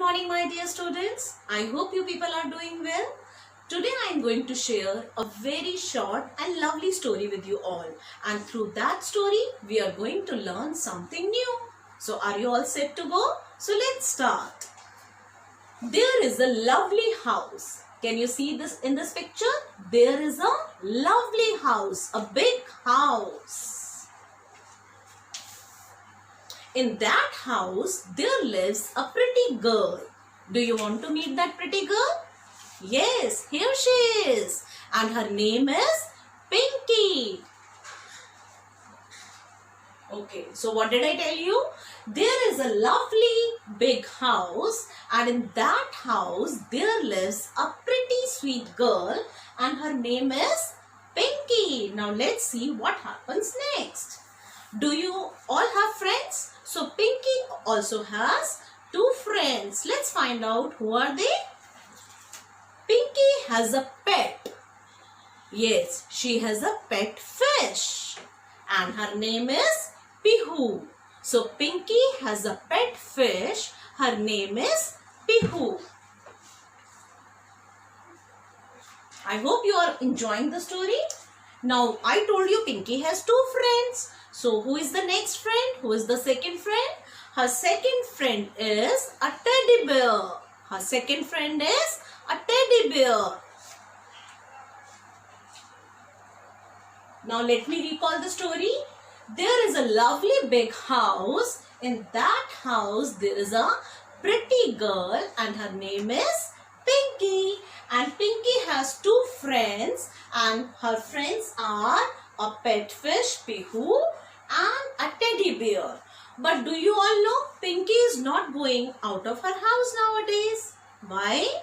morning, my dear students. I hope you people are doing well. Today I am going to share a very short and lovely story with you all. And through that story, we are going to learn something new. So are you all set to go? So let's start. There is a lovely house. Can you see this in this picture? There is a lovely house, a big house. In that house, there lives a pretty girl. Do you want to meet that pretty girl? Yes, here she is. And her name is Pinky. Okay, so what did I tell you? There is a lovely big house, and in that house, there lives a pretty sweet girl, and her name is Pinky. Now let's see what happens next. Do you all have friends? So Pinky also has two friends. Let's find out who are they. Pinky has a pet. Yes, she has a pet fish. And her name is Pihu. So Pinky has a pet fish. Her name is Pihu. I hope you are enjoying the story. Now I told you Pinky has two friends. So who is the next friend? Who is the second friend? Her second friend is a teddy bear. Her second friend is a teddy bear. Now let me recall the story. There is a lovely big house. In that house there is a pretty girl and her name is Pinky. And Pinky has two friends and her friends are a pet fish, Pihu, and a teddy bear. But do you all know Pinky is not going out of her house nowadays? Why?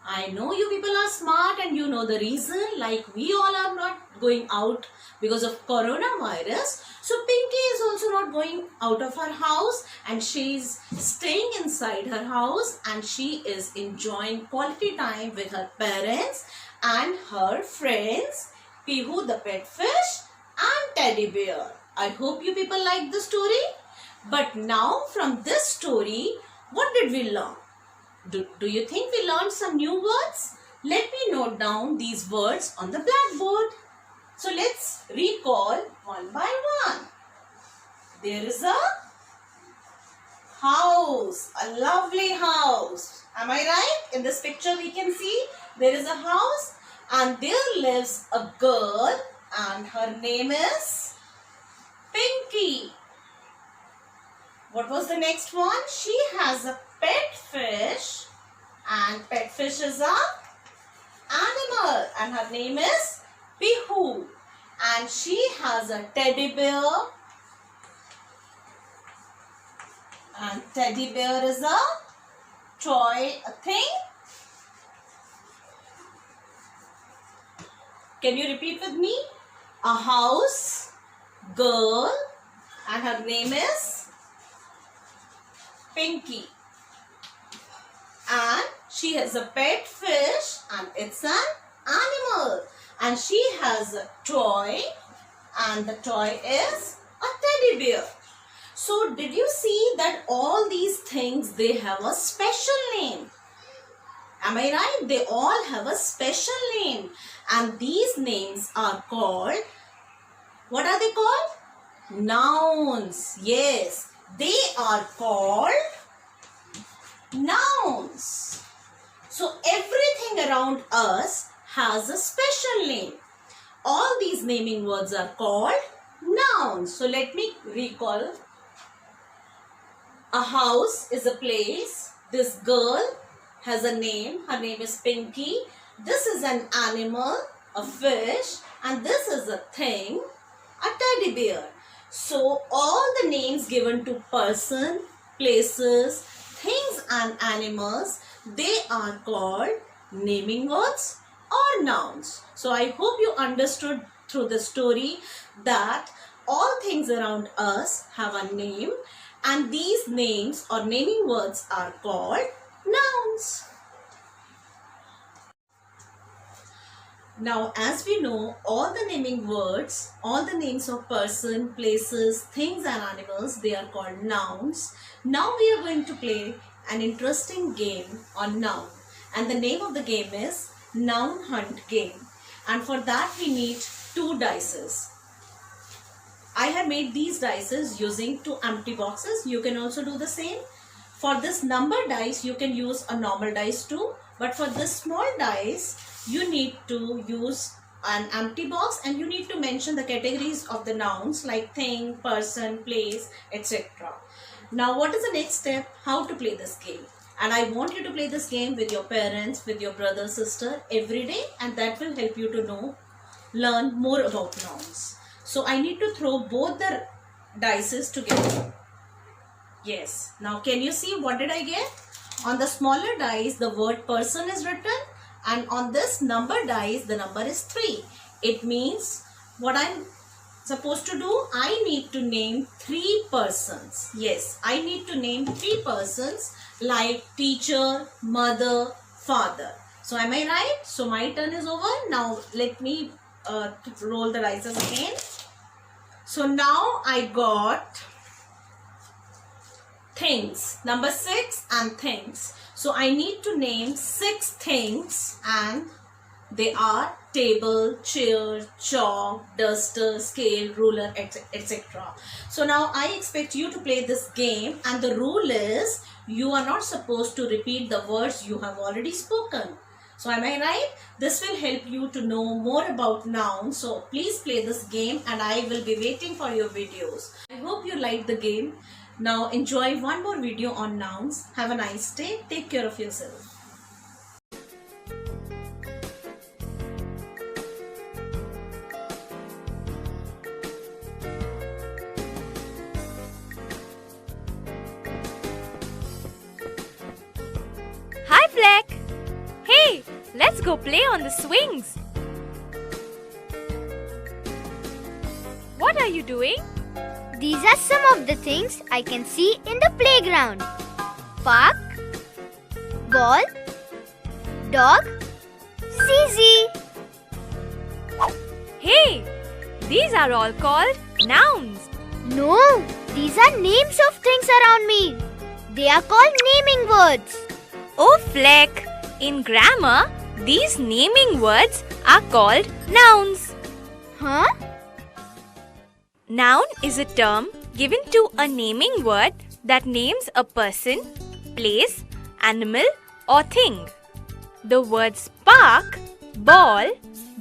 I know you people are smart and you know the reason, like we all are not going out because of coronavirus. So Pinky is also not going out of her house and she is staying inside her house and she is enjoying quality time with her parents and her friends, Pihu the pet fish and teddy bear. I hope you people like the story. But now from this story, what did we learn? Do you think we learned some new words? Let me note down these words on the blackboard. So let's recall one by one. There is a house, a lovely house. Am I right? In this picture we can see there is a house and there lives a girl and her name is Pinky. What was the next one? She has a pet fish and pet fish is a animal and her name is Pihu. And she has a teddy bear and teddy bear is a toy, a thing. Can you repeat with me? A house, girl, and her name is Pinky. And she has a pet fish and it's an animal. And she has a toy and the toy is a teddy bear. So did you see that all these things, they have a special name? Am I right? They all have a special name. And these names are called, what are they called? Nouns. Yes, they are called nouns. So everything around us has a special name. All these naming words are called nouns. So let me recall. A house is a place. This girl has a name. Her name is Pinky. This is an animal, a fish, and this is a thing, a teddy bear. So all the names given to person, places, things and animals, they are called naming words or nouns. So I hope you understood through the story that all things around us have a name and these names or naming words are called nouns. Now, as we know, all the naming words, all the names of person, places, things and animals, they are called nouns. Now we are going to play an interesting game on noun, and the name of the game is Noun Hunt Game. And for that we need 2 dices. I have made these dices using 2 empty boxes. You can also do the same. For this number dice, you can use a normal dice too. But for this small dice, you need to use an empty box, and you need to mention the categories of the nouns like thing, person, place, etc. Now, what is the next step? How to play this game? And I want you to play this game with your parents, with your brother, sister every day, and that will help you to learn more about nouns. So I need to throw both the dices together. Yes. Now can you see what did I get? On the smaller dice, the word person is written, and on this number dice, the number is 3. It means what I'm supposed to do, I need to name 3 persons. Yes, I need to name 3 persons like teacher, mother, father. So am I right? So my turn is over. Now let me roll the dice again. So now I got things, number 6 and things. So I need to name 6 things, and they are table, chair, chalk, duster, scale, ruler, etc. So now I expect you to play this game, and the rule is you are not supposed to repeat the words you have already spoken. So am I right? This will help you to know more about nouns. So please play this game, and I will be waiting for your videos. I hope you liked the game. Now enjoy one more video on nouns. Have a nice day. Take care of yourself. Hi Fleck! Hey, let's go play on the swings. What are you doing? These are some of the things I can see in the playground. Park, ball, dog, Zizi. Hey, these are all called nouns. No, these are names of things around me. They are called naming words. Oh Fleck, in grammar, these naming words are called nouns. Huh? Noun is a term given to a naming word that names a person, place, animal or thing. The words park, ball,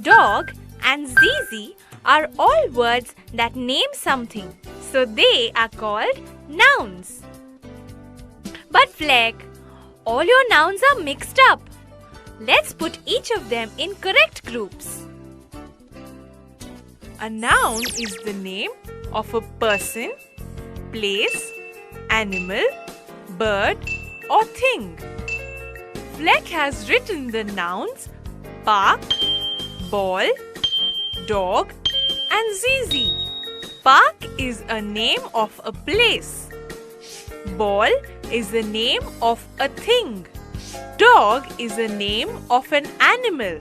dog and Zizi are all words that name something, so they are called nouns. But Fleck, all your nouns are mixed up. Let's put each of them in correct groups. A noun is the name of a person, place, animal, bird or thing. Fleck has written the nouns park, ball, dog and Zizi. Park is a name of a place. Ball is the name of a thing. Dog is a name of an animal.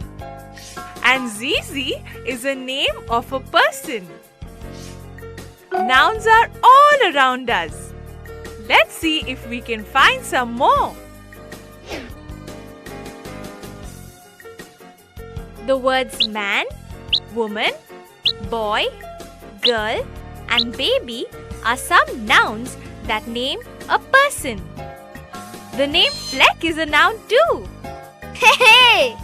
And Zizi is a name of a person. Nouns are all around us. Let's see if we can find some more. The words man, woman, boy, girl and baby are some nouns that name a person. The name Fleck is a noun too. Hey!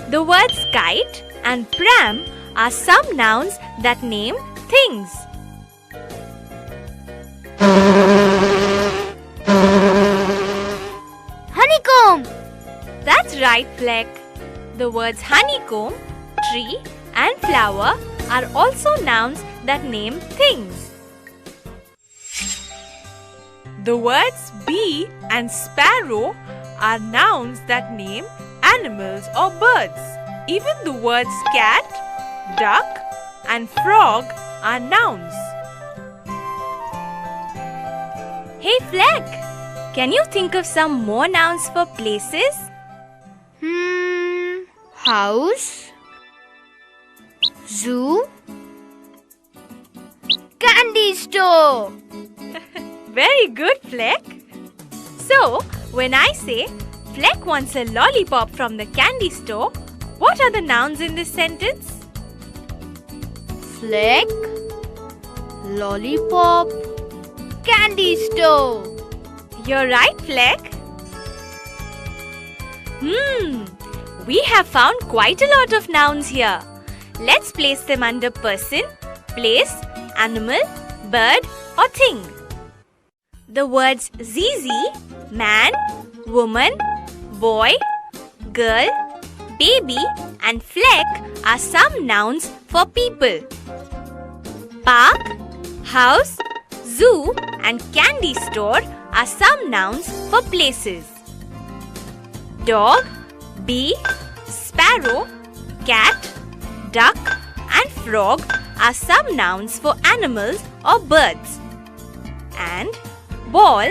The words kite and pram are some nouns that name things. Honeycomb! That's right, Fleck. The words honeycomb, tree and flower are also nouns that name things. The words bee and sparrow are nouns that name animals or birds. Even the words cat, duck and frog are nouns. Hey Fleck, can you think of some more nouns for places? House, zoo, candy store. Very good, Fleck. So, when I say Fleck wants a lollipop from the candy store, what are the nouns in this sentence? Fleck, lollipop, candy store. You're right, Fleck. We have found quite a lot of nouns here. Let's place them under person, place, animal, bird or thing. The words Zizi, man, woman, boy, girl, baby and Fleck are some nouns for people. Park, house, zoo and candy store are some nouns for places. Dog, bee, sparrow, cat, duck and frog are some nouns for animals or birds. And ball,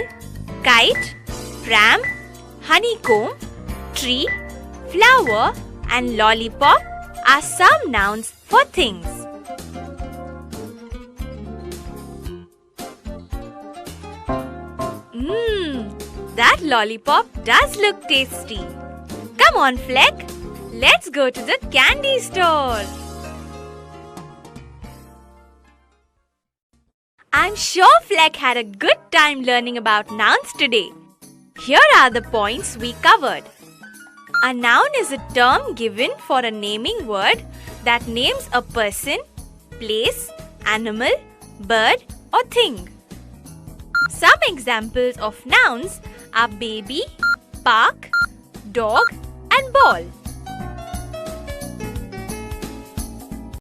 kite, pram, honeycomb, tree, flower and lollipop are some nouns for things. That lollipop does look tasty. Come on, Fleck. Let's go to the candy store. I'm sure Fleck had a good time learning about nouns today. Here are the points we covered. A noun is a term given for a naming word that names a person, place, animal, bird or thing. Some examples of nouns are baby, park, dog and ball.